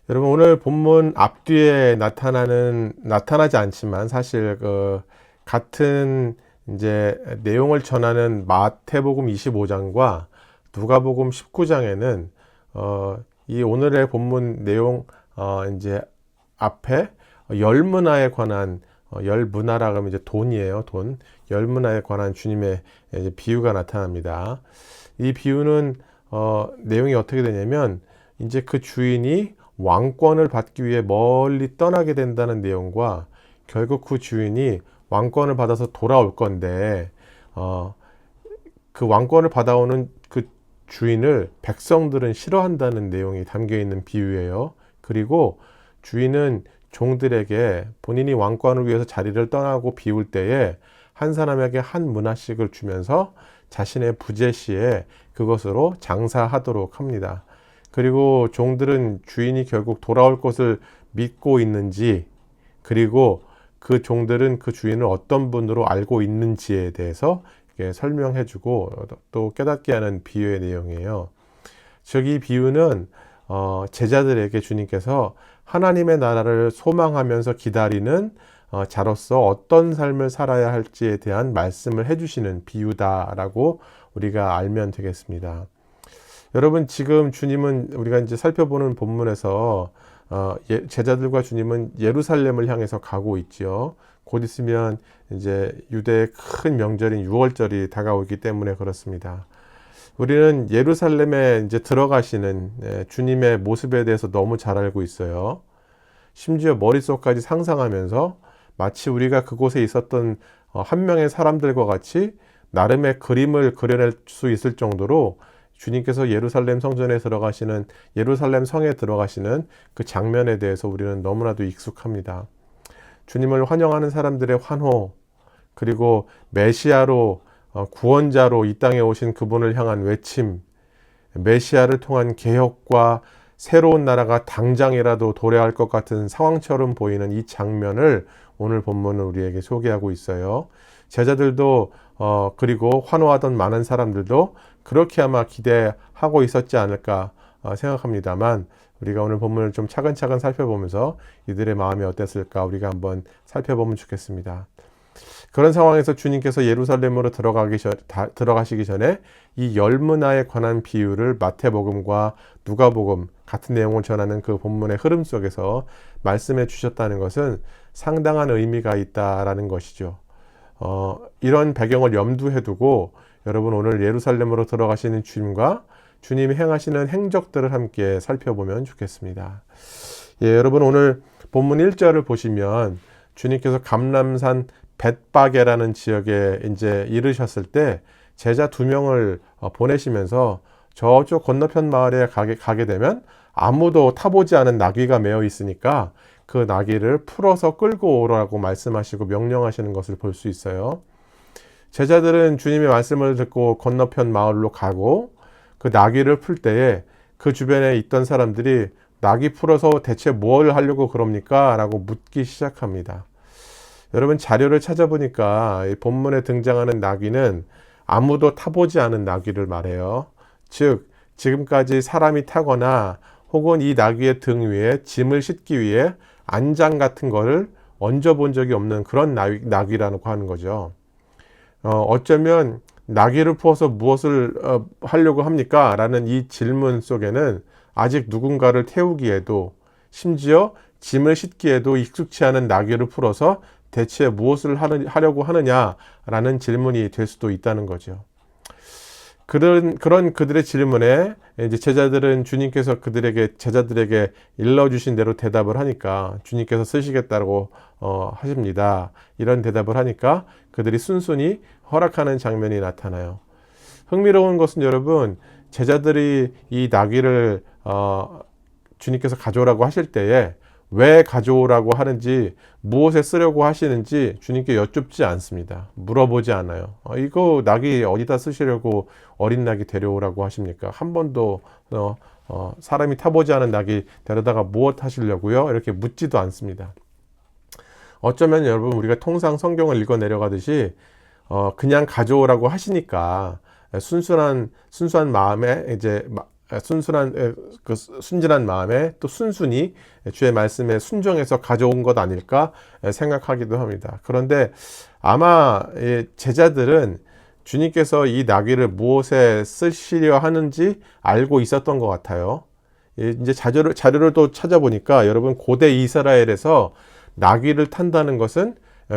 여러분 오늘 본문 앞뒤에 나타나지 않지만 사실 같은 이제 내용을 전하는 마태복음 25장과 누가복음 19장에는 이 오늘의 본문 내용 이제 앞에 열 문화에 관한 열 문화라고 하면 이제 돈이에요. 돈. 열 문화에 관한 주님의 이제 비유가 나타납니다. 이 비유는 내용이 어떻게 되냐면 이제 그 주인이 왕권을 받기 위해 멀리 떠나게 된다는 내용과 결국 그 주인이 왕권을 받아서 돌아올 건데 그 왕권을 받아오는 그 주인을 백성들은 싫어한다는 내용이 담겨 있는 비유예요. 그리고 주인은 종들에게 본인이 왕권을 위해서 자리를 떠나고 비울 때에 한 사람에게 한 문화씩을 주면서 자신의 부재 시에 그것으로 장사하도록 합니다. 그리고 종들은 주인이 결국 돌아올 것을 믿고 있는지, 그리고 그 종들은 그 주인을 어떤 분으로 알고 있는지에 대해서 설명해주고 또 깨닫게 하는 비유의 내용이에요. 즉 이 비유는 제자들에게 주님께서 하나님의 나라를 소망하면서 기다리는 자로서 어떤 삶을 살아야 할지에 대한 말씀을 해주시는 비유다라고 우리가 알면 되겠습니다. 여러분 지금 주님은 우리가 이제 살펴보는 본문에서 제자들과 주님은 예루살렘을 향해서 가고 있지요. 곧 있으면 이제 유대의 큰 명절인 유월절이 다가오기 때문에 그렇습니다. 우리는 예루살렘에 이제 들어가시는 주님의 모습에 대해서 너무 잘 알고 있어요. 심지어 머릿속까지 상상하면서 마치 우리가 그곳에 있었던 한 명의 사람들과 같이 나름의 그림을 그려낼 수 있을 정도로 주님께서 예루살렘 성전에 들어가시는, 예루살렘 성에 들어가시는 그 장면에 대해서 우리는 너무나도 익숙합니다. 주님을 환영하는 사람들의 환호, 그리고 메시아로 구원자로 이 땅에 오신 그분을 향한 외침, 메시아를 통한 개혁과 새로운 나라가 당장이라도 도래할 것 같은 상황처럼 보이는 이 장면을 오늘 본문은 우리에게 소개하고 있어요. 제자들도 그리고 환호하던 많은 사람들도 그렇게 아마 기대하고 있었지 않을까 생각합니다만, 우리가 오늘 본문을 좀 차근차근 살펴보면서 이들의 마음이 어땠을까 우리가 한번 살펴보면 좋겠습니다. 그런 상황에서 주님께서 예루살렘으로 들어가시기 전에 이 열 문화에 관한 비유를 마태복음과 누가복음 같은 내용을 전하는 그 본문의 흐름 속에서 말씀해 주셨다는 것은 상당한 의미가 있다라는 것이죠. 이런 배경을 염두에 두고 여러분 오늘 예루살렘으로 들어가시는 주님과 주님이 행하시는 행적들을 함께 살펴보면 좋겠습니다. 예, 여러분 오늘 본문 1절을 보시면 주님께서 감람산 벳바게라는 지역에 이제 이르셨을 때 제자 2명을 보내시면서 저쪽 건너편 마을에 가게 되면 아무도 타보지 않은 나귀가 메어 있으니까 그 나귀를 풀어서 끌고 오라고 말씀하시고 명령하시는 것을 볼 수 있어요. 제자들은 주님의 말씀을 듣고 건너편 마을로 가고 그 나귀를 풀 때에 그 주변에 있던 사람들이 나귀 풀어서 대체 뭘 하려고 그럽니까? 라고 묻기 시작합니다. 여러분 자료를 찾아보니까 이 본문에 등장하는 나귀는 아무도 타보지 않은 나귀를 말해요. 즉 지금까지 사람이 타거나 혹은 이 나귀의 등 위에 짐을 싣기 위해 안장 같은 거를 얹어본 적이 없는 그런 나귀라고 하는 거죠. 어쩌면 나귀를 풀어서 무엇을 하려고 합니까? 라는 이 질문 속에는 아직 누군가를 태우기에도, 심지어 짐을 싣기에도 익숙치 않은 나귀를 풀어서 대체 무엇을 하려고 하느냐라는 질문이 될 수도 있다는 거죠. 그런 그들의 질문에 이제 제자들은 주님께서 제자들에게 일러주신 대로 대답을 하니까 주님께서 쓰시겠다고 하십니다. 이런 대답을 하니까 그들이 순순히 허락하는 장면이 나타나요. 흥미로운 것은 여러분, 제자들이 이 나귀를 주님께서 가져오라고 하실 때에 왜 가져오라고 하는지, 무엇에 쓰려고 하시는지 주님께 여쭙지 않습니다. 물어보지 않아요. 이거 나귀 어디다 쓰시려고 어린 나귀 데려오라고 하십니까? 한 번도 사람이 타보지 않은 나귀 데려다가 무엇 하시려고요? 이렇게 묻지도 않습니다. 어쩌면 여러분 우리가 통상 성경을 읽어 내려가듯이 그냥 가져오라고 하시니까 순수한 마음에 이제 순진한 마음에 또 순순히 주의 말씀에 순종해서 가져온 것 아닐까 생각하기도 합니다. 그런데 아마 제자들은 주님께서 이 나귀를 무엇에 쓰시려 하는지 알고 있었던 것 같아요. 이제 자료를 또 찾아보니까 여러분 고대 이스라엘에서 나귀를 탄다는 것은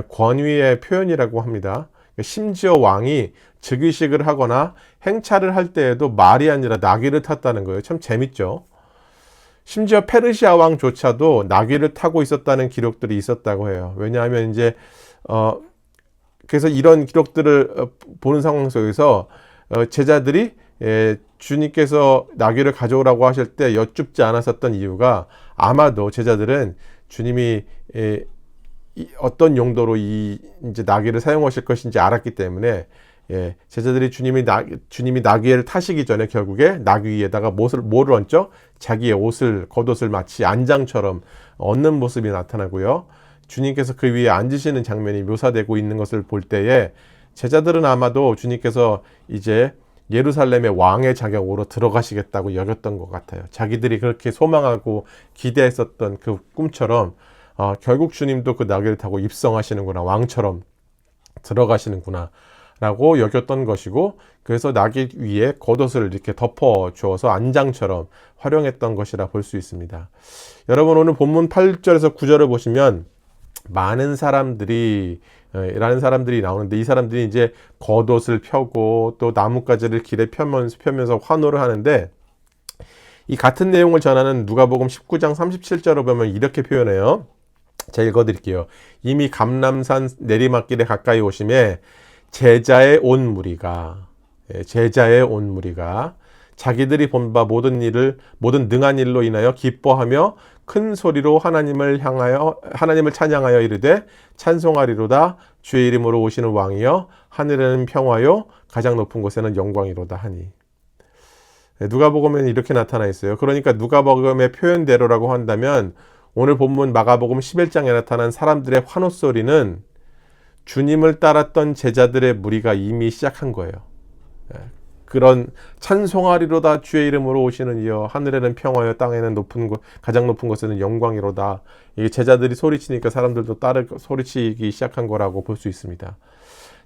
권위의 표현이라고 합니다. 심지어 왕이 즉위식을 하거나 행차를 할 때에도 말이 아니라 나귀를 탔다는 거예요. 참 재밌죠. 심지어 페르시아 왕조차도 나귀를 타고 있었다는 기록들이 있었다고 해요. 왜냐하면 이제 그래서 이런 기록들을 보는 상황 속에서 제자들이 주님께서 나귀를 가져오라고 하실 때 여쭙지 않았었던 이유가 아마도 제자들은 주님이 어떤 용도로 이제 나귀를 사용하실 것인지 알았기 때문에 제자들이 주님이 나귀를 타시기 전에 결국에 나귀 위에다가 뭐를 얹죠? 자기의 겉옷을 마치 안장처럼 얹는 모습이 나타나고요. 주님께서 그 위에 앉으시는 장면이 묘사되고 있는 것을 볼 때에 제자들은 아마도 주님께서 이제 예루살렘의 왕의 자격으로 들어가시겠다고 여겼던 것 같아요. 자기들이 그렇게 소망하고 기대했었던 그 꿈처럼 결국 주님도 그 나귀를 타고 입성하시는구나, 왕처럼 들어가시는구나 라고 여겼던 것이고, 그래서 나귀 위에 겉옷을 이렇게 덮어 주어서 안장처럼 활용했던 것이라 볼 수 있습니다. 여러분, 오늘 본문 8절에서 9절을 보시면 많은 사람들이 라는 사람들이 나오는데, 이 사람들이 이제 겉옷을 펴고 또 나뭇가지를 길에 펴면서 환호를 하는데, 이 같은 내용을 전하는 누가복음 19장 37절을 보면 이렇게 표현해요. 제가 읽어드릴게요. 이미 감람산 내리막길에 가까이 오심에 제자의 온 무리가 자기들이 본 바 모든 능한 일로 인하여 기뻐하며 큰 소리로 하나님을 찬양하여 이르되 찬송하리로다. 주의 이름으로 오시는 왕이여, 하늘에는 평화요 가장 높은 곳에는 영광이로다 하니. 누가복음에는 이렇게 나타나 있어요. 그러니까 누가복음의 표현대로라고 한다면 오늘 본문 마가복음 11장에 나타난 사람들의 환호 소리는 주님을 따랐던 제자들의 무리가 이미 시작한 거예요. 그런 찬송하리로다. 주의 이름으로 오시는 이여, 하늘에는 평화여 땅에는 가장 높은 곳에는 영광이로다. 이게 제자들이 소리치니까 사람들도 소리치기 시작한 거라고 볼 수 있습니다.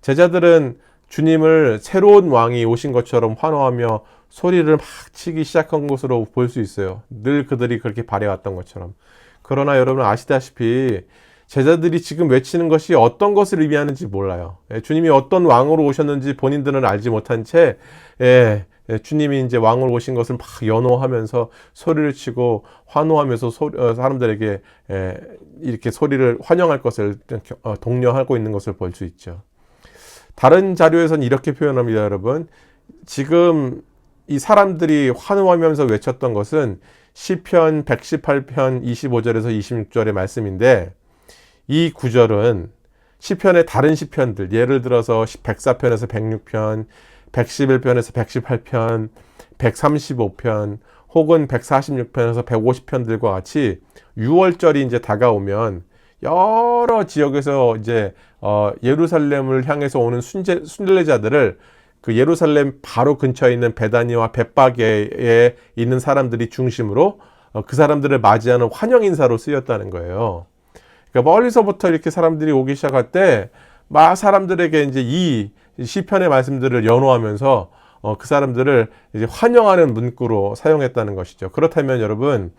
제자들은 주님을 새로운 왕이 오신 것처럼 환호하며 소리를 막 치기 시작한 것으로 볼 수 있어요. 늘 그들이 그렇게 바래왔던 것처럼. 그러나 여러분 아시다시피 제자들이 지금 외치는 것이 어떤 것을 의미하는지 몰라요. 주님이 어떤 왕으로 오셨는지 본인들은 알지 못한 채 주님이 이제 왕으로 오신 것을 막 연호하면서 소리를 치고 환호하면서 사람들에게 이렇게 소리를 환영할 것을 독려하고 있는 것을 볼 수 있죠. 다른 자료에서는 이렇게 표현합니다, 여러분. 지금 이 사람들이 환호하면서 외쳤던 것은 시편 118편 25절에서 26절의 말씀인데, 이 구절은 시편의 다른 시편들, 예를 들어서 104편에서 106편, 111편에서 118편, 135편, 혹은 146편에서 150편들과 같이 6월절이 이제 다가오면 여러 지역에서 이제 예루살렘을 향해서 오는 순례자들을 그 예루살렘 바로 근처에 있는 베다니와 벳바게에 있는 사람들이 중심으로 그 사람들을 맞이하는 환영 인사로 쓰였다는 거예요. 그러니까 멀리서부터 이렇게 사람들이 오기 시작할 때 막 사람들에게 이제 이 시편의 말씀들을 연호하면서 그 사람들을 이제 환영하는 문구로 사용했다는 것이죠. 그렇다면 여러분,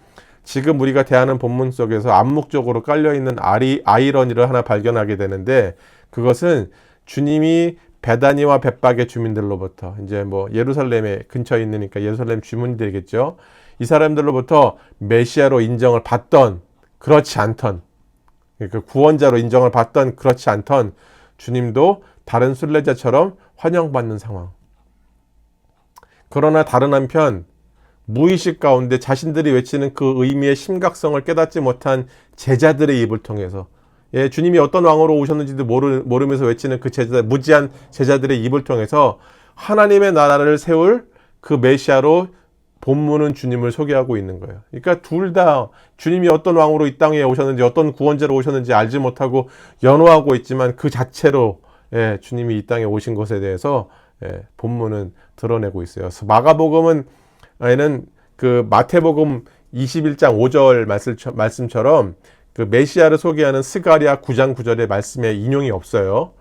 지금 우리가 대하는 본문 속에서 암묵적으로 깔려있는 아이러니를 하나 발견하게 되는데, 그것은 주님이 베다니와 벳바게 주민들로부터, 이제 뭐 예루살렘에 근처에 있으니까 예루살렘 주민들이겠죠. 이 사람들로부터 메시아로 인정을 받던, 그렇지 않던, 그 구원자로 인정을 받던, 그렇지 않던 주님도 다른 순례자처럼 환영받는 상황. 그러나 다른 한편 무의식 가운데 자신들이 외치는 그 의미의 심각성을 깨닫지 못한 제자들의 입을 통해서, 주님이 어떤 왕으로 오셨는지도 모르면서 외치는 그 무지한 제자들의 입을 통해서 하나님의 나라를 세울 그 메시아로 본문은 주님을 소개하고 있는 거예요. 그러니까 둘 다 주님이 어떤 왕으로 이 땅에 오셨는지, 어떤 구원자로 오셨는지 알지 못하고 연호하고 있지만 그 자체로 주님이 이 땅에 오신 것에 대해서 본문은 드러내고 있어요. 그래서 마가복음은 에는 그 마태복음 21장 5절 말씀처럼 그 메시아를 소개하는 스가랴 9장 9절의 말씀에 인용이 없어요.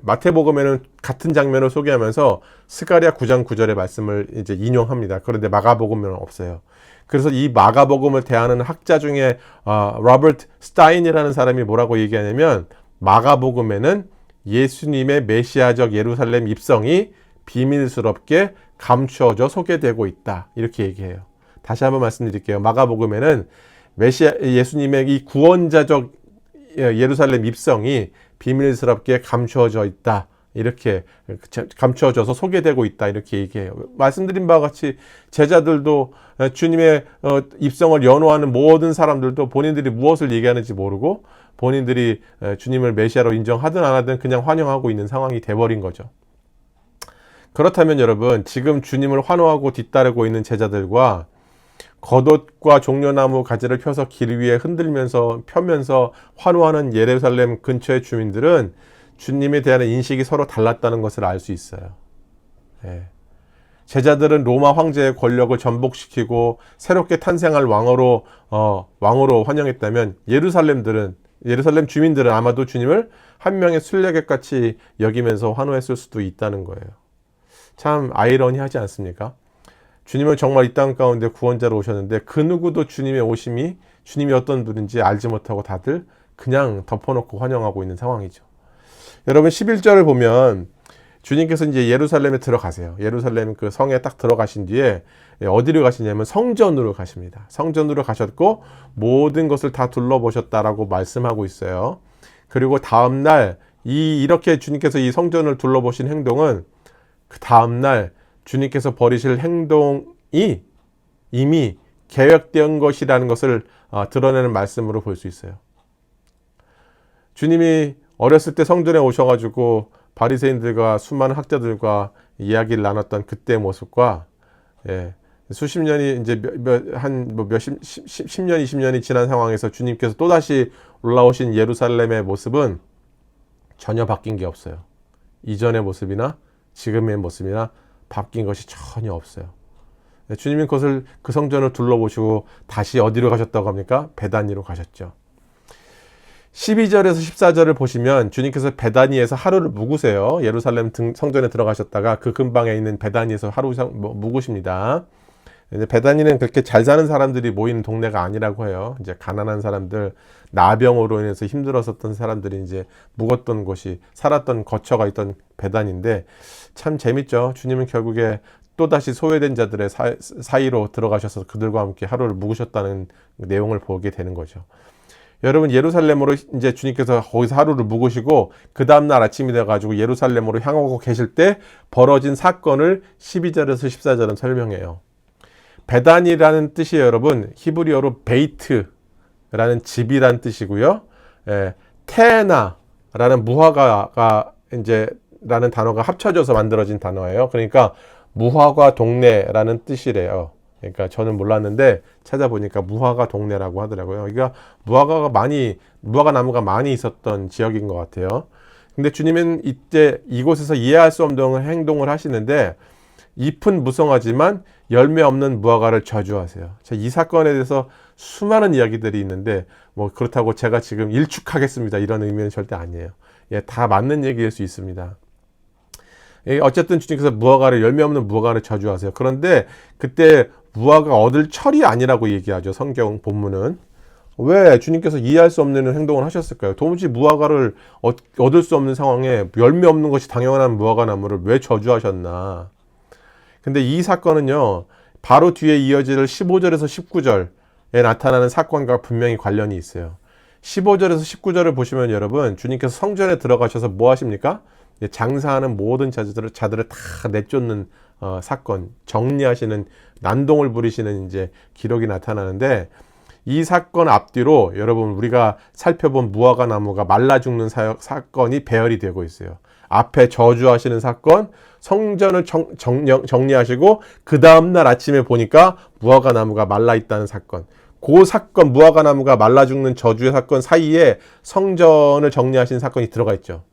마태복음에는 같은 장면을 소개하면서 스가랴 9장 9절의 말씀을 이제 인용합니다. 그런데 마가복음에는 없어요. 그래서 이 마가복음을 대하는 학자 중에 로버트 스타인이라는 사람이 뭐라고 얘기하냐면, 마가복음에는 예수님의 메시아적 예루살렘 입성이 비밀스럽게 감추어져 소개되고 있다, 이렇게 얘기해요. 다시 한번 말씀드릴게요. 마가복음에는 예수님의 이 구원자적 예루살렘 입성이 비밀스럽게 감추어져 있다, 이렇게 감추어져서 소개되고 있다, 이렇게 얘기해요. 말씀드린 바와 같이 제자들도 주님의 입성을 연호하는 모든 사람들도 본인들이 무엇을 얘기하는지 모르고 본인들이 주님을 메시아로 인정하든 안 하든 그냥 환영하고 있는 상황이 돼버린 거죠. 그렇다면 여러분, 지금 주님을 환호하고 뒤따르고 있는 제자들과 겉옷과 종려나무 가지를 펴서 길 위에 펴면서 환호하는 예루살렘 근처의 주민들은 주님에 대한 인식이 서로 달랐다는 것을 알 수 있어요. 제자들은 로마 황제의 권력을 전복시키고 새롭게 탄생할 왕으로 환영했다면, 예루살렘 주민들은 아마도 주님을 한 명의 순례객같이 여기면서 환호했을 수도 있다는 거예요. 참 아이러니하지 않습니까? 주님은 정말 이 땅 가운데 구원자로 오셨는데 그 누구도 주님의 오심이, 주님이 어떤 분인지 알지 못하고 다들 그냥 덮어놓고 환영하고 있는 상황이죠. 여러분, 11절을 보면 주님께서 이제 예루살렘에 들어가세요. 예루살렘 그 성에 딱 들어가신 뒤에 어디로 가시냐면 성전으로 가십니다. 성전으로 가셨고 모든 것을 다 둘러보셨다라고 말씀하고 있어요. 그리고 다음날 이렇게 주님께서 이 성전을 둘러보신 행동은 그 다음날 주님께서 벌이실 행동이 이미 계획된 것이라는 것을 드러내는 말씀으로 볼 수 있어요. 주님이 어렸을 때 성전에 오셔가지고 바리새인들과 수많은 학자들과 이야기를 나눴던 그때의 모습과 수십 년이 이제 십 년, 20년이 지난 상황에서 주님께서 또다시 올라오신 예루살렘의 모습은 전혀 바뀐 게 없어요. 이전의 모습이나 지금의 모습이나 바뀐 것이 전혀 없어요. 주님이 그 성전을 둘러보시고 다시 어디로 가셨다고 합니까? 베다니로 가셨죠. 12절에서 14절을 보시면 주님께서 베다니에서 하루를 묵으세요. 예루살렘 성전에 들어가셨다가 그 근방에 있는 베다니에서 하루 묵으십니다. 베다니는 그렇게 잘 사는 사람들이 모이는 동네가 아니라고 해요. 이제 가난한 사람들, 나병으로 인해서 힘들었었던 사람들이 이제 묵었던 곳이, 살았던 거처가 있던 베다니인데 참 재밌죠. 주님은 결국에 또다시 소외된 자들의 사이로 들어가셔서 그들과 함께 하루를 묵으셨다는 내용을 보게 되는 거죠. 여러분, 예루살렘으로 이제 주님께서 거기서 하루를 묵으시고 그 다음날 아침이 돼가지고 예루살렘으로 향하고 계실 때 벌어진 사건을 12절에서 14절은 설명해요. 베단이라는 뜻이에요, 여러분. 히브리어로 베이트라는 집이라는 뜻이고요. 테나라는 무화과가 이제 라는 단어가 합쳐져서 만들어진 단어예요. 그러니까 무화과 동네라는 뜻이래요. 그러니까 저는 몰랐는데 찾아보니까 무화과 동네라고 하더라고요. 그러니까 무화과 나무가 많이 있었던 지역인 것 같아요. 근데 주님은 이때 이곳에서 이해할 수 없는 행동을 하시는데, 잎은 무성하지만 열매 없는 무화과를 저주하세요. 이 사건에 대해서 수많은 이야기들이 있는데 그렇다고 제가 지금 일축하겠습니다, 이런 의미는 절대 아니에요. 다 맞는 얘기일 수 있습니다. 어쨌든 주님께서 열매 없는 무화과를 저주하세요. 그런데 그때 무화과 얻을 철이 아니라고 얘기하죠, 성경 본문은. 왜 주님께서 이해할 수 없는 행동을 하셨을까요? 도무지 무화과를 얻을 수 없는 상황에 열매 없는 것이 당연한 무화과 나무를 왜 저주하셨나? 근데 이 사건은요, 바로 뒤에 이어질 15절에서 19절에 나타나는 사건과 분명히 관련이 있어요. 15절에서 19절을 보시면 여러분, 주님께서 성전에 들어가셔서 뭐 하십니까? 장사하는 모든 자들을 다 내쫓는 사건, 정리하시는, 난동을 부리시는 이제 기록이 나타나는데, 이 사건 앞뒤로 여러분, 우리가 살펴본 무화과 나무가 말라 죽는 사건이 배열이 되고 있어요. 앞에 저주하시는 사건, 성전을 정리하시고 그 다음날 아침에 보니까 무화과 나무가 말라 있다는 사건, 그 사건, 무화과 나무가 말라 죽는 저주의 사건 사이에 성전을 정리하시는 사건이 들어가 있죠.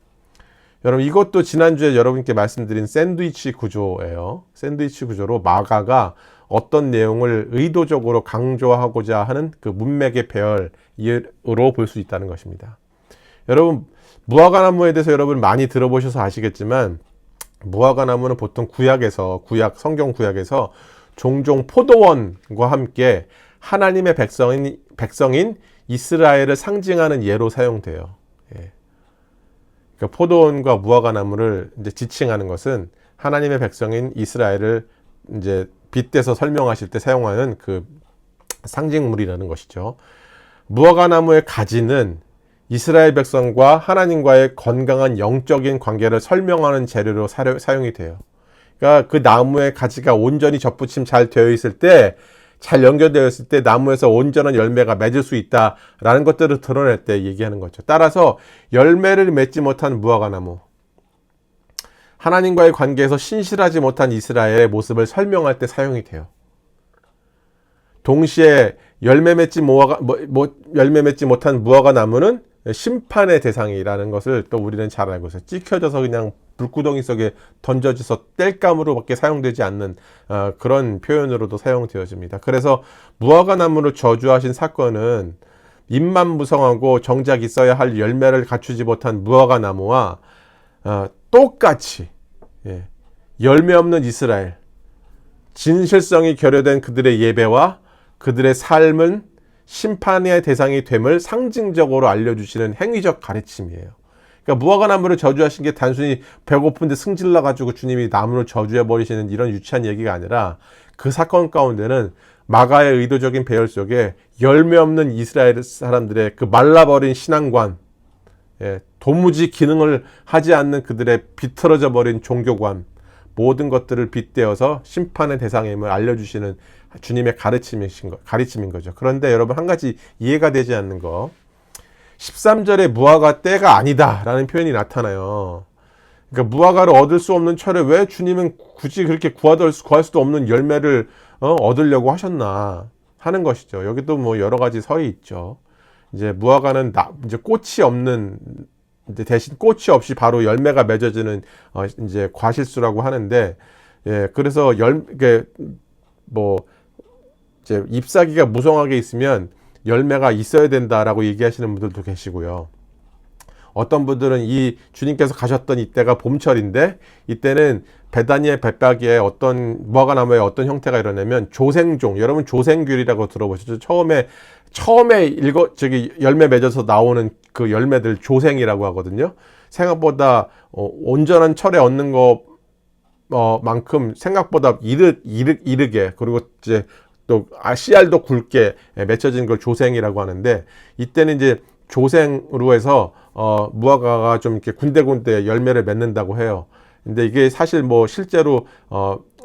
여러분, 이것도 지난주에 여러분께 말씀드린 샌드위치 구조예요. 샌드위치 구조로 마가가 어떤 내용을 의도적으로 강조하고자 하는 그 문맥의 배열으로 볼 수 있다는 것입니다. 여러분, 무화과나무에 대해서 여러분 많이 들어보셔서 아시겠지만, 무화과나무는 보통 성경 구약에서 종종 포도원과 함께 하나님의 백성인 이스라엘을 상징하는 예로 사용돼요. 예. 그러니까 포도원과 무화과나무를 이제 지칭하는 것은 하나님의 백성인 이스라엘을 이제 빗대서 설명하실 때 사용하는 그 상징물이라는 것이죠. 무화과나무의 가지는 이스라엘 백성과 하나님과의 건강한 영적인 관계를 설명하는 재료로 사용이 돼요. 그러니까 그 나무의 가지가 온전히 접붙임 잘 되어 있을 때, 잘 연결되어 있을 때 나무에서 온전한 열매가 맺을 수 있다라는 것들을 드러낼 때 얘기하는 거죠. 따라서 열매를 맺지 못한 무화과나무, 하나님과의 관계에서 신실하지 못한 이스라엘의 모습을 설명할 때 사용이 돼요. 동시에 열매 맺지 못한 무화과나무는 심판의 대상이라는 것을 또 우리는 잘 알고 있어요. 찍혀져서 그냥 불구덩이 속에 던져져서 땔감으로밖에 사용되지 않는 그런 표현으로도 사용되어집니다. 그래서 무화과나무를 저주하신 사건은 잎만 무성하고 정작 있어야 할 열매를 갖추지 못한 무화과나무와 똑같이 열매 없는 이스라엘, 진실성이 결여된 그들의 예배와 그들의 삶은 심판의 대상이 됨을 상징적으로 알려주시는 행위적 가르침이에요. 그러니까 무화과나무를 저주하신 게 단순히 배고픈데 승질나 가지고 주님이 나무를 저주해 버리시는 이런 유치한 얘기가 아니라, 그 사건 가운데는 마가의 의도적인 배열 속에 열매 없는 이스라엘 사람들의 그 말라버린 신앙관, 도무지 기능을 하지 않는 그들의 비틀어져 버린 종교관, 모든 것들을 빗대어서 심판의 대상임을 알려주시는 주님의 가르침인 거죠. 그런데 여러분, 한 가지 이해가 되지 않는 거, 13절에 무화과 때가 아니다 라는 표현이 나타나요. 그러니까 무화과를 얻을 수 없는 철에 왜 주님은 굳이 그렇게 구할 수도 없는 열매를 얻으려고 하셨나 하는 것이죠. 여기도 뭐 여러 가지 설이 있죠. 이제 무화과는 이제 꽃이 없는, 이제 대신 꽃이 없이 바로 열매가 맺어지는 이제 과실수라고 하는데, 그래서 이제 잎사귀가 무성하게 있으면 열매가 있어야 된다라고 얘기하시는 분들도 계시고요. 어떤 분들은 이 주님께서 가셨던 이때가 봄철인데, 이때는 베다니의 벳박이에 어떤 무화과나무의 어떤 형태가 일어나면 조생종, 여러분 조생귤이라고 들어보셨죠? 처음에 열매 맺어서 나오는 그 열매들 조생이라고 하거든요. 생각보다 온전한 철에 얻는 만큼 생각보다 이르게, 그리고 이제 또 씨알도 굵게 맺혀진 걸 조생이라고 하는데, 이때는 이제 조생으로 해서 무화과가 좀 이렇게 군데군데 열매를 맺는다고 해요. 근데 이게 사실 뭐 실제로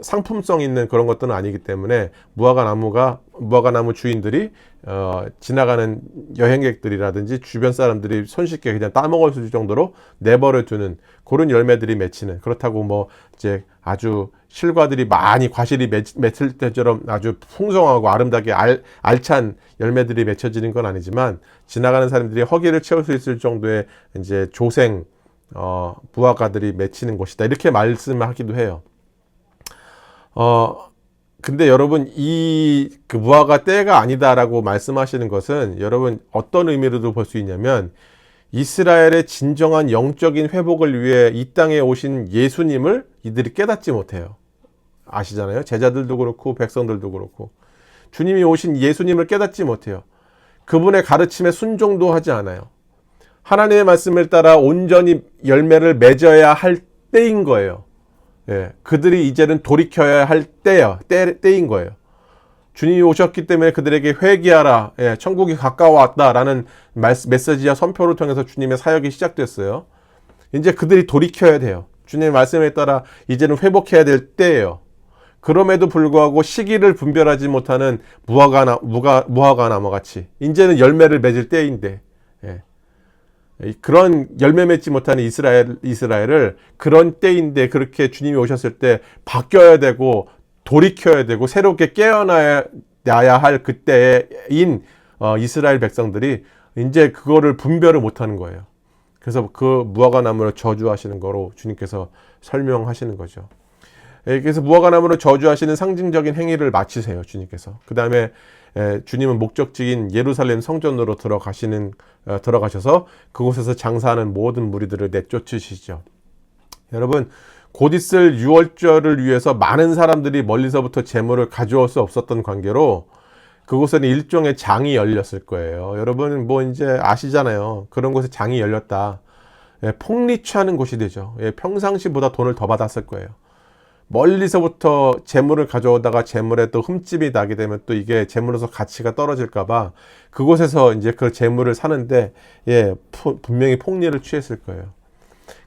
상품성 있는 그런 것들은 아니기 때문에 무화과나무 주인들이 지나가는 여행객들이라든지 주변 사람들이 손쉽게 그냥 따먹을 수 있을 정도로 내버려 두는 그런 열매들이 맺히는, 그렇다고 뭐 이제 아주 실과들이 많이 과실이 맺힐 때처럼 아주 풍성하고 아름답게 알찬 열매들이 맺혀지는 건 아니지만, 지나가는 사람들이 허기를 채울 수 있을 정도의 이제 조생 무화과들이 맺히는 곳이다, 이렇게 말씀하기도 해요. 근데 여러분, 그 무화과 때가 아니다라고 말씀하시는 것은 여러분 어떤 의미로도 볼 수 있냐면, 이스라엘의 진정한 영적인 회복을 위해 이 땅에 오신 예수님을 이들이 깨닫지 못해요. 아시잖아요. 제자들도 그렇고 백성들도 그렇고 주님이 오신 예수님을 깨닫지 못해요. 그분의 가르침에 순종도 하지 않아요. 하나님의 말씀을 따라 온전히 열매를 맺어야 할 때인 거예요. 그들이 이제는 돌이켜야 할 때인 거예요. 주님이 오셨기 때문에 그들에게 회개하라, 천국이 가까워왔다라는 메시지와 선포를 통해서 주님의 사역이 시작됐어요. 이제 그들이 돌이켜야 돼요. 주님의 말씀에 따라 이제는 회복해야 될 때예요. 그럼에도 불구하고 시기를 분별하지 못하는 무화과나무 같이 이제는 열매를 맺을 때인데, 그런 열매 맺지 못하는 이스라엘을 그런 때인데, 그렇게 주님이 오셨을 때 바뀌어야 되고 돌이켜야 되고 새롭게 깨어나야 할 그때인 이스라엘 백성들이 이제 그거를 분별을 못하는 거예요. 그래서 그 무화과나무를 저주하시는 거로 주님께서 설명하시는 거죠. 그래서 무화과 나무를 저주하시는 상징적인 행위를 마치세요, 주님께서. 그 다음에 주님은 목적지인 예루살렘 성전으로 들어가셔서 그곳에서 장사하는 모든 무리들을 내쫓으시죠. 여러분, 곧 있을 유월절을 위해서 많은 사람들이 멀리서부터 제물을 가져올 수 없었던 관계로 그곳에는 일종의 장이 열렸을 거예요. 여러분 뭐 이제 아시잖아요. 그런 곳에 장이 열렸다. 폭리 취하는 곳이 되죠. 평상시보다 돈을 더 받았을 거예요. 멀리서부터 재물을 가져오다가 재물에 또 흠집이 나게 되면 또 이게 재물로서 가치가 떨어질까봐 그곳에서 이제 그 재물을 사는데 분명히 폭리를 취했을 거예요.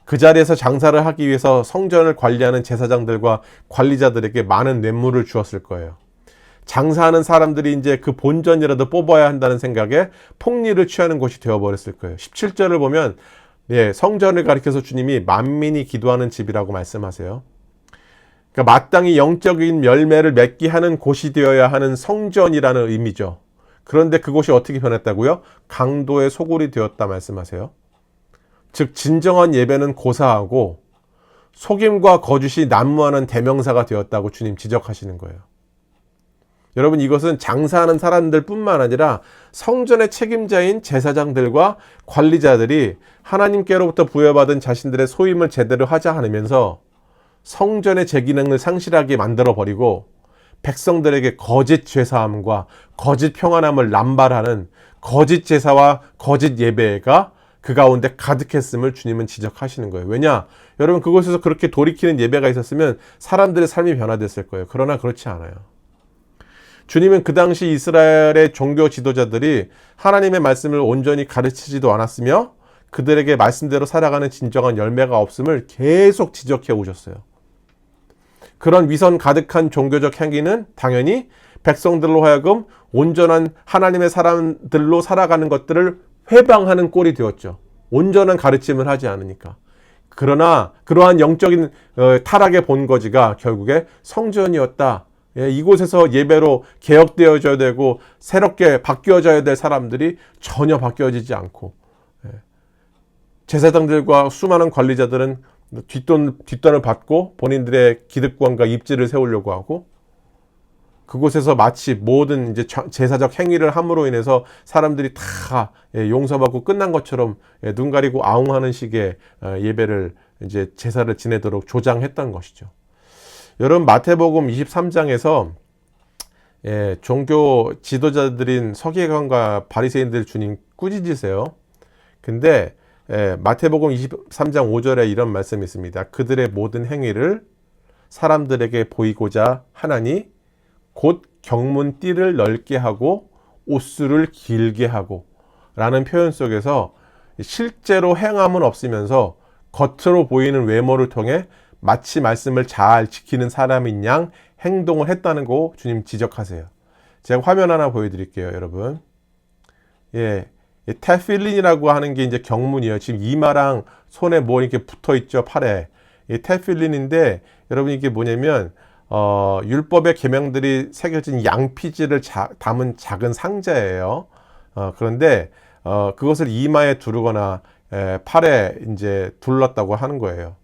그 자리에서 장사를 하기 위해서 성전을 관리하는 제사장들과 관리자들에게 많은 뇌물을 주었을 거예요. 장사하는 사람들이 이제 그 본전이라도 뽑아야 한다는 생각에 폭리를 취하는 곳이 되어버렸을 거예요. 17절을 보면 성전을 가리켜서 주님이 만민이 기도하는 집이라고 말씀하세요. 그러니까 마땅히 영적인 열매를 맺게 하는 곳이 되어야 하는 성전이라는 의미죠. 그런데 그곳이 어떻게 변했다고요? 강도의 소굴이 되었다 말씀하세요. 즉 진정한 예배는 고사하고 속임과 거짓이 난무하는 대명사가 되었다고 주님 지적하시는 거예요. 여러분, 이것은 장사하는 사람들 뿐만 아니라 성전의 책임자인 제사장들과 관리자들이 하나님께로부터 부여받은 자신들의 소임을 제대로 하지 않으면서 성전의 제 기능을 상실하게 만들어버리고 백성들에게 거짓 죄사함과 거짓 평안함을 남발하는 거짓 제사와 거짓 예배가 그 가운데 가득했음을 주님은 지적하시는 거예요. 왜냐? 여러분, 그곳에서 그렇게 돌이키는 예배가 있었으면 사람들의 삶이 변화됐을 거예요. 그러나 그렇지 않아요. 주님은 그 당시 이스라엘의 종교 지도자들이 하나님의 말씀을 온전히 가르치지도 않았으며 그들에게 말씀대로 살아가는 진정한 열매가 없음을 계속 지적해 오셨어요. 그런 위선 가득한 종교적 행위는 당연히 백성들로 하여금 온전한 하나님의 사람들로 살아가는 것들을 회방하는 꼴이 되었죠. 온전한 가르침을 하지 않으니까. 그러나 그러한 영적인 타락의 본거지가 결국에 성전이었다. 이곳에서 예배로 개혁되어져야 되고 새롭게 바뀌어져야 될 사람들이 전혀 바뀌어지지 않고 제사장들과 수많은 관리자들은 뒷돈을 받고 본인들의 기득권과 입지를 세우려고 하고 그곳에서 마치 모든 이제 제사적 행위를 함으로 인해서 사람들이 다 용서받고 끝난 것처럼 눈 가리고 아웅하는 식의 예배를 이제 제사를 지내도록 조장했던 것이죠. 여러분, 마태복음 23장에서 종교 지도자들인 서기관과 바리새인들 주님 꾸짖으세요. 근데 마태복음 23장 5절에 이런 말씀이 있습니다. 그들의 모든 행위를 사람들에게 보이고자 하나니 곧 경문띠를 넓게 하고 옷수를 길게 하고 라는 표현 속에서 실제로 행함은 없으면서 겉으로 보이는 외모를 통해 마치 말씀을 잘 지키는 사람인 양 행동을 했다는 거 주님 지적하세요. 제가 화면 하나 보여드릴게요, 여러분. 테필린이라고 하는 게 이제 경문이에요. 지금 이마랑 손에 뭐 이렇게 붙어 있죠, 팔에. 테필린인데 여러분 이게 뭐냐면 율법의 계명들이 새겨진 양피지를 담은 작은 상자예요. 그런데 그것을 이마에 두르거나 팔에 이제 둘렀다고 하는 거예요.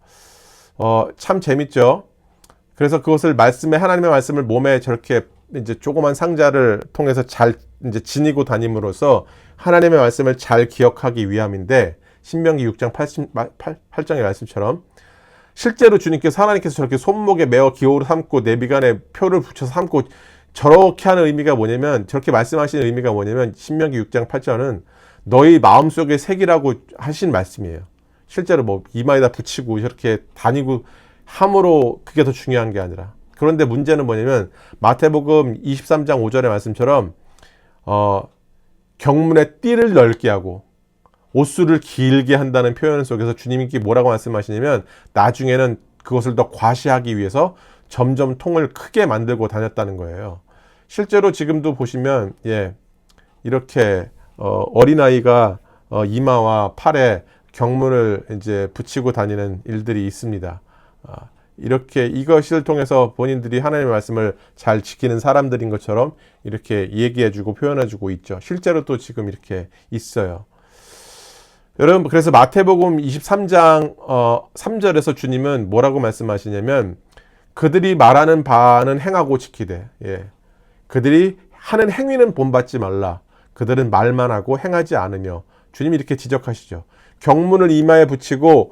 참 재밌죠. 그래서 그것을 하나님의 말씀을 몸에 저렇게 이제 조그만 상자를 통해서 잘 이제 지니고 다님으로써 하나님의 말씀을 잘 기억하기 위함인데 신명기 6장 8장의 말씀처럼 실제로 하나님께서 저렇게 손목에 메어 기호로 삼고 내비간에 표를 붙여서 삼고 저렇게 하는 의미가 뭐냐면 저렇게 말씀하시는 의미가 뭐냐면 신명기 6장 8절은 너희 마음속에 새기라고 하신 말씀이에요. 실제로 뭐 이마에다 붙이고 저렇게 다니고 함으로 그게 더 중요한 게 아니라 그런데 문제는 뭐냐면 마태복음 23장 5절의 말씀처럼 경문의 띠를 넓게 하고 옷수를 길게 한다는 표현 속에서 주님께 뭐라고 말씀하시냐면 나중에는 그것을 더 과시하기 위해서 점점 통을 크게 만들고 다녔다는 거예요. 실제로 지금도 보시면 이렇게 어린아이가 이마와 팔에 경문을 이제 붙이고 다니는 일들이 있습니다. 이렇게 이것을 통해서 본인들이 하나님의 말씀을 잘 지키는 사람들인 것처럼 이렇게 얘기해주고 표현해주고 있죠. 실제로 또 지금 이렇게 있어요. 여러분, 그래서 마태복음 23장 3절에서 주님은 뭐라고 말씀하시냐면 그들이 말하는 바는 행하고 지키되, 예. 그들이 하는 행위는 본받지 말라. 그들은 말만 하고 행하지 않으며. 주님이 이렇게 지적하시죠. 경문을 이마에 붙이고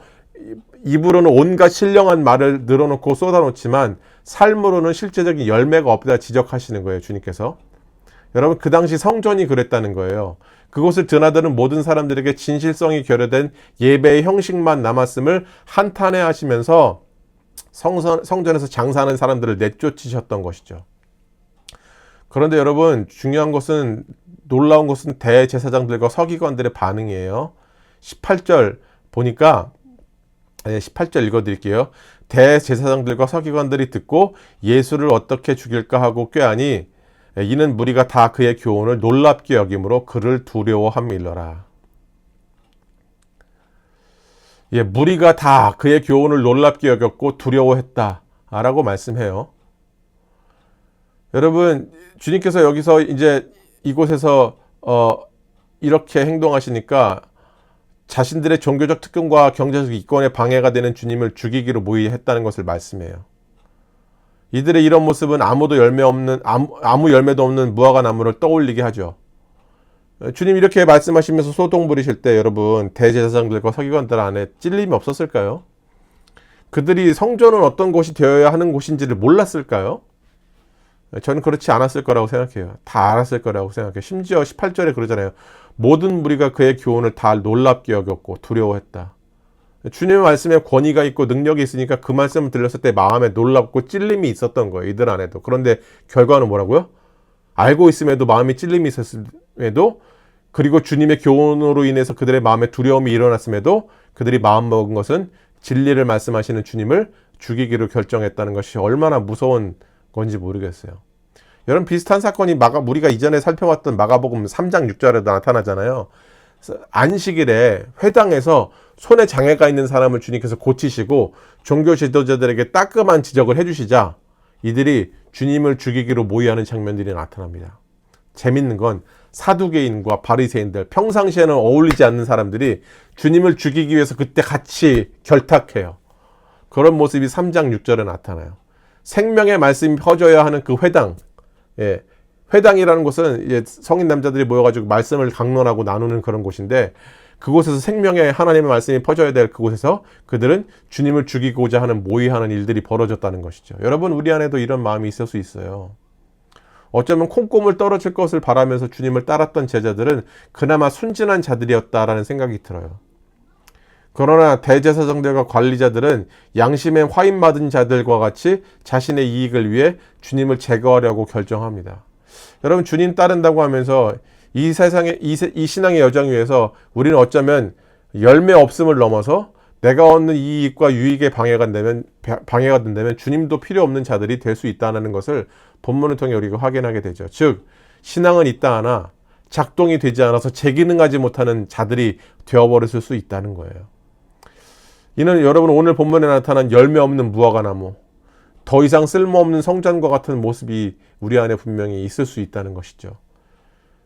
입으로는 온갖 신령한 말을 늘어놓고 쏟아놓지만 삶으로는 실제적인 열매가 없다 지적하시는 거예요. 주님께서. 여러분, 그 당시 성전이 그랬다는 거예요. 그곳을 드나드는 모든 사람들에게 진실성이 결여된 예배의 형식만 남았음을 한탄해 하시면서 성전에서 장사하는 사람들을 내쫓으셨던 것이죠. 그런데 여러분, 중요한 것은, 놀라운 것은 대제사장들과 서기관들의 반응이에요. 18절 보니까, 18절 읽어드릴게요. 대제사장들과 서기관들이 듣고 예수를 어떻게 죽일까 하고 꾀하니 이는 무리가 다 그의 교훈을 놀랍게 여김으로 그를 두려워함이러라. 예, 무리가 다 그의 교훈을 놀랍게 여겼고 두려워했다라고 말씀해요. 여러분, 주님께서 여기서 이제 이곳에서 이렇게 행동하시니까 자신들의 종교적 특권과 경제적 이권에 방해가 되는 주님을 죽이기로 모의했다는 것을 말씀해요. 이들의 이런 모습은 아무 열매도 없는 무화과 나무를 떠올리게 하죠. 주님 이렇게 말씀하시면서 소동 부리실 때 여러분, 대제사장들과 서기관들 안에 찔림이 없었을까요? 그들이 성전은 어떤 곳이 되어야 하는 곳인지를 몰랐을까요? 저는 그렇지 않았을 거라고 생각해요. 다 알았을 거라고 생각해요. 심지어 18절에 그러잖아요. 모든 무리가 그의 교훈을 다 놀랍게 여겼고 두려워했다. 주님의 말씀에 권위가 있고 능력이 있으니까 그 말씀을 들렸을 때 마음에 놀랍고 찔림이 있었던 거예요. 이들 안에도. 그런데 결과는 뭐라고요? 알고 있음에도 마음이 찔림이 있었음에도, 그리고 주님의 교훈으로 인해서 그들의 마음에 두려움이 일어났음에도 그들이 마음먹은 것은 진리를 말씀하시는 주님을 죽이기로 결정했다는 것이 얼마나 무서운 건지 모르겠어요. 여러분, 비슷한 사건이 우리가 이전에 살펴봤던 마가복음 3장 6절에도 나타나잖아요. 안식일에 회당에서 손에 장애가 있는 사람을 주님께서 고치시고 종교 지도자들에게 따끔한 지적을 해주시자 이들이 주님을 죽이기로 모의하는 장면들이 나타납니다. 재밌는 건 사두개인과 바리새인들, 평상시에는 어울리지 않는 사람들이 주님을 죽이기 위해서 그때 같이 결탁해요. 그런 모습이 3장 6절에 나타나요. 생명의 말씀이 퍼져야 하는 그 회당, 예, 회당이라는 곳은 이제 성인 남자들이 모여가지고 말씀을 강론하고 나누는 그런 곳인데, 그곳에서 생명의 하나님의 말씀이 퍼져야 될 그곳에서 그들은 주님을 죽이고자 하는 모의하는 일들이 벌어졌다는 것이죠. 여러분, 우리 안에도 이런 마음이 있을 수 있어요. 어쩌면 콩고물 떨어질 것을 바라면서 주님을 따랐던 제자들은 그나마 순진한 자들이었다라는 생각이 들어요. 그러나 대제사장들과 관리자들은 양심에 화인 맞은 자들과 같이 자신의 이익을 위해 주님을 제거하려고 결정합니다. 여러분, 주님 따른다고 하면서 이 세상의 이 신앙의 여정 위에서 우리는 어쩌면 열매 없음을 넘어서 내가 얻는 이익과 유익에 방해가 된다면 주님도 필요 없는 자들이 될 수 있다는 것을 본문을 통해 우리가 확인하게 되죠. 즉, 신앙은 있다 하나 작동이 되지 않아서 재기능하지 못하는 자들이 되어버렸을 수 있다는 거예요. 이는 여러분, 오늘 본문에 나타난 열매 없는 무화과 나무, 더 이상 쓸모없는 성전과 같은 모습이 우리 안에 분명히 있을 수 있다는 것이죠.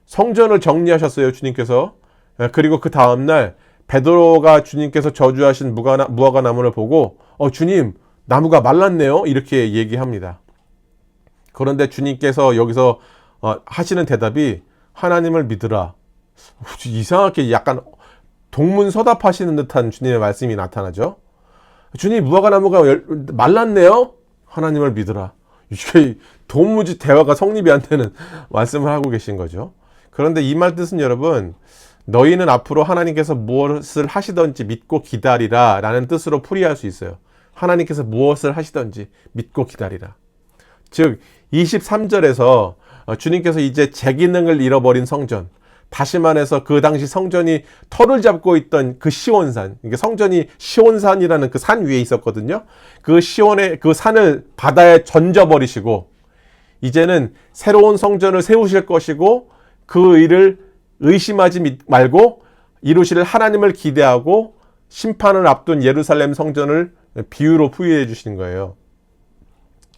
성전을 정리하셨어요, 주님께서. 그리고 그 다음날 베드로가 주님께서 저주하신 무화과 나무를 보고 주님, 나무가 말랐네요, 이렇게 얘기합니다. 그런데 주님께서 여기서 하시는 대답이 하나님을 믿으라. 이상하게 약간 동문서답하시는 듯한 주님의 말씀이 나타나죠. 주님, 무화과 나무가 말랐네요, 하나님을 믿으라. 이게 도무지 대화가 성립이 안 되는 말씀을 하고 계신 거죠. 그런데 이 말 뜻은 여러분, 너희는 앞으로 하나님께서 무엇을 하시던지 믿고 기다리라 라는 뜻으로 풀이할 수 있어요. 하나님께서 무엇을 하시던지 믿고 기다리라. 즉 23절에서 주님께서 이제 제 기능을 잃어버린 성전, 다시 말해서 그 당시 성전이 터를 잡고 있던 그 시온산, 그러니까 성전이 시온산이라는 그 산 위에 있었거든요. 그 시온의 그 산을 바다에 던져버리시고 이제는 새로운 성전을 세우실 것이고 그 일을 의심하지 말고 이루실 하나님을 기대하고 심판을 앞둔 예루살렘 성전을 비유로 풀이해 주시는 거예요.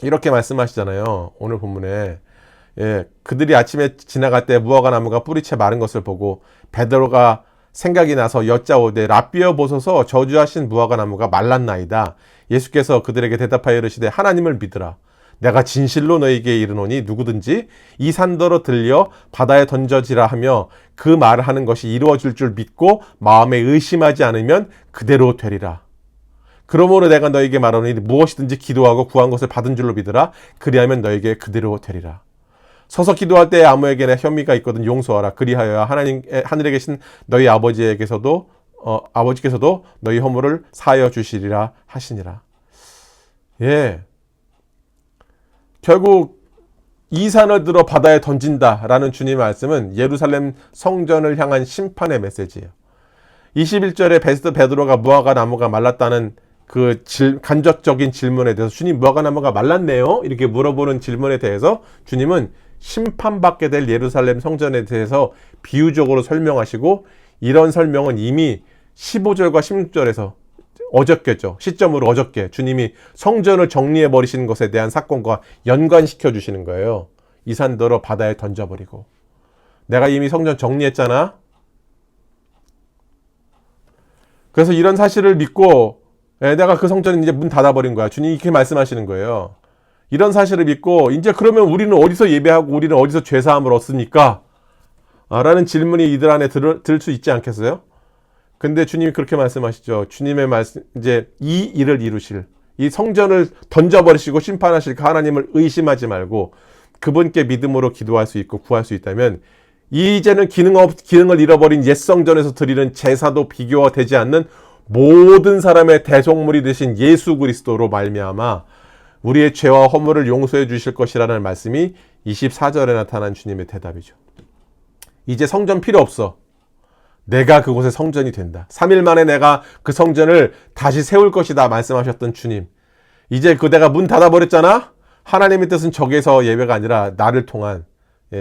이렇게 말씀하시잖아요, 오늘 본문에. 그들이 아침에 지나갈 때 무화과 나무가 뿌리채 마른 것을 보고 베드로가 생각이 나서 여짜오되 라삐어 보소서 저주하신 무화과 나무가 말랐나이다. 예수께서 그들에게 대답하여 이르시되 하나님을 믿으라. 내가 진실로 너에게 이르노니 누구든지 이 산더러 들려 바다에 던져지라 하며 그 말을 하는 것이 이루어질 줄 믿고 마음에 의심하지 않으면 그대로 되리라. 그러므로 내가 너에게 말하노니 무엇이든지 기도하고 구한 것을 받은 줄로 믿으라. 그리하면 너에게 그대로 되리라. 서서 기도할 때에 아무에게나 혐의가 있거든 용서하라. 그리하여 하늘에 계신 너희 아버지께서도 너희 허물을 사하여 주시리라 하시니라. 예. 결국 이 산을 들어 바다에 던진다라는 주님의 말씀은 예루살렘 성전을 향한 심판의 메시지예요. 21절에 베드로가 무화과 나무가 말랐다는 그 간접적인 질문에 대해서 주님 무화과 나무가 말랐네요? 이렇게 물어보는 질문에 대해서 주님은 심판받게 될 예루살렘 성전에 대해서 비유적으로 설명하시고 이런 설명은 이미 15절과 16절에서 어저께죠. 시점으로 어저께 주님이 성전을 정리해 버리시는 것에 대한 사건과 연관시켜 주시는 거예요. 이 산더러 바다에 던져버리고 내가 이미 성전 정리했잖아. 그래서 이런 사실을 믿고 내가 그 성전을 이제 문 닫아버린 거야. 주님이 이렇게 말씀하시는 거예요. 이런 사실을 믿고 이제 그러면 우리는 어디서 예배하고 우리는 어디서 죄사함을 얻습니까? 라는 질문이 이들 안에 들 수 있지 않겠어요? 근데 주님이 그렇게 말씀하시죠. 주님의 말씀, 이제 이 일을 이루실, 이 성전을 던져버리시고 심판하실 그 하나님을 의심하지 말고 그분께 믿음으로 기도할 수 있고 구할 수 있다면 이제는 기능을 잃어버린 옛 성전에서 드리는 제사도 비교가 되지 않는 모든 사람의 대속물이 되신 예수 그리스도로 말미암아 우리의 죄와 허물을 용서해 주실 것이라는 말씀이 24절에 나타난 주님의 대답이죠. 이제 성전 필요 없어. 내가 그곳의 성전이 된다. 3일 만에 내가 그 성전을 다시 세울 것이다 말씀하셨던 주님. 이제 내가 문 닫아버렸잖아? 하나님의 뜻은 저기에서 예배가 아니라 나를 통한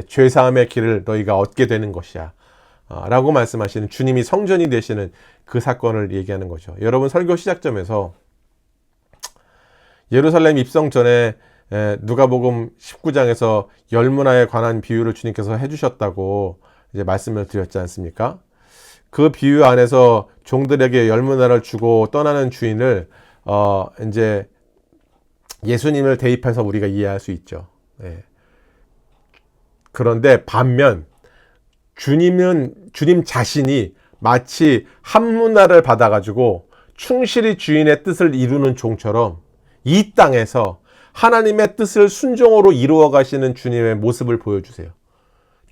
죄사함의 길을 너희가 얻게 되는 것이야. 라고 말씀하시는 주님이 성전이 되시는 그 사건을 얘기하는 거죠. 여러분 설교 시작점에서 예루살렘 입성 전에 누가복음 19장에서 열문화에 관한 비유를 주님께서 해주셨다고 이제 말씀을 드렸지 않습니까? 그 비유 안에서 종들에게 열문화를 주고 떠나는 주인을 이제 예수님을 대입해서 우리가 이해할 수 있죠. 예. 그런데 반면 주님 자신이 마치 한 문화를 받아가지고 충실히 주인의 뜻을 이루는 종처럼 이 땅에서 하나님의 뜻을 순종으로 이루어 가시는 주님의 모습을 보여주세요.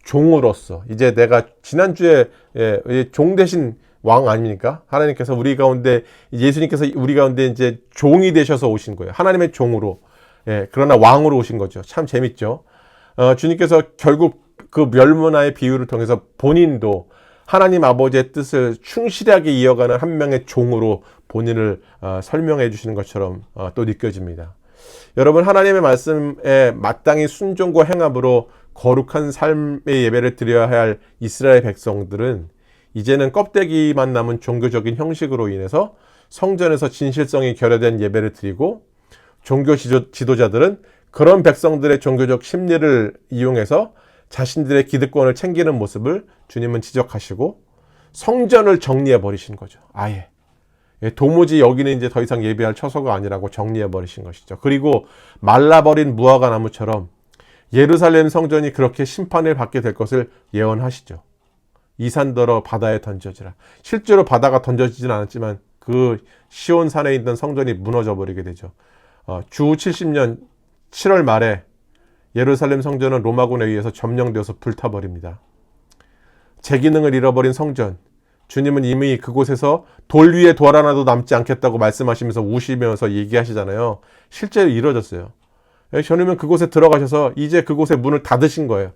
종으로서 이제 내가 지난주에 종 대신 왕 아닙니까? 하나님께서 우리 가운데 예수님께서 우리 가운데 이제 종이 되셔서 오신 거예요. 하나님의 종으로. 그러나 왕으로 오신 거죠. 참 재밌죠. 주님께서 결국 그 멸문화의 비유를 통해서 본인도 하나님 아버지의 뜻을 충실하게 이어가는 한 명의 종으로 본인을 설명해 주시는 것처럼 또 느껴집니다. 여러분 하나님의 말씀에 마땅히 순종과 행함으로 거룩한 삶의 예배를 드려야 할 이스라엘 백성들은 이제는 껍데기만 남은 종교적인 형식으로 인해서 성전에서 진실성이 결여된 예배를 드리고 종교 지도자들은 그런 백성들의 종교적 심리를 이용해서 자신들의 기득권을 챙기는 모습을 주님은 지적하시고 성전을 정리해 버리신 거죠. 아예. 도무지 여기는 이제 더 이상 예배할 처소가 아니라고 정리해 버리신 것이죠. 그리고 말라버린 무화과 나무처럼 예루살렘 성전이 그렇게 심판을 받게 될 것을 예언하시죠. 이 산더러 바다에 던져지라. 실제로 바다가 던져지지는 않았지만 그 시온 산에 있던 성전이 무너져 버리게 되죠. 주 70년 7월 말에 예루살렘 성전은 로마군에 의해서 점령되어서 불타버립니다. 제 기능을 잃어버린 성전, 주님은 이미 그곳에서 돌 위에 돌 하나도 남지 않겠다고 말씀하시면서 우시면서 얘기하시잖아요. 실제로 이루어졌어요. 주님은 그곳에 들어가셔서 이제 그곳의 문을 닫으신 거예요.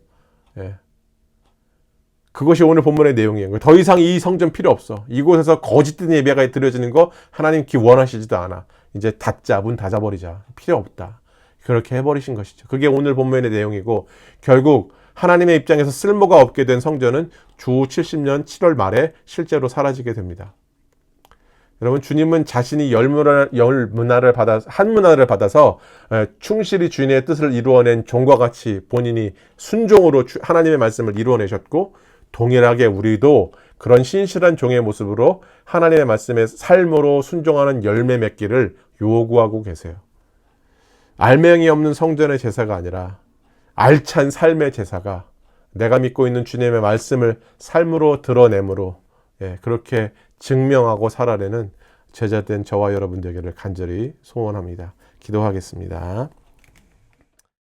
그것이 오늘 본문의 내용이에요. 더 이상 이 성전 필요 없어. 이곳에서 거짓된 예배가 드려지는 거 하나님 원하시지도 않아. 이제 닫자, 문 닫아버리자. 필요 없다. 그렇게 해버리신 것이죠. 그게 오늘 본문의 내용이고 결국 하나님의 입장에서 쓸모가 없게 된 성전은 주 70년 7월 말에 실제로 사라지게 됩니다. 여러분 주님은 자신이 한 문화를 받아서 충실히 주인의 뜻을 이루어낸 종과 같이 본인이 순종으로 하나님의 말씀을 이루어내셨고 동일하게 우리도 그런 신실한 종의 모습으로 하나님의 말씀에 삶으로 순종하는 열매 맺기를 요구하고 계세요. 알맹이 없는 성전의 제사가 아니라 알찬 삶의 제사가 내가 믿고 있는 주님의 말씀을 삶으로 드러내므로 그렇게 증명하고 살아내는 제자된 저와 여러분 되기를 간절히 소원합니다. 기도하겠습니다.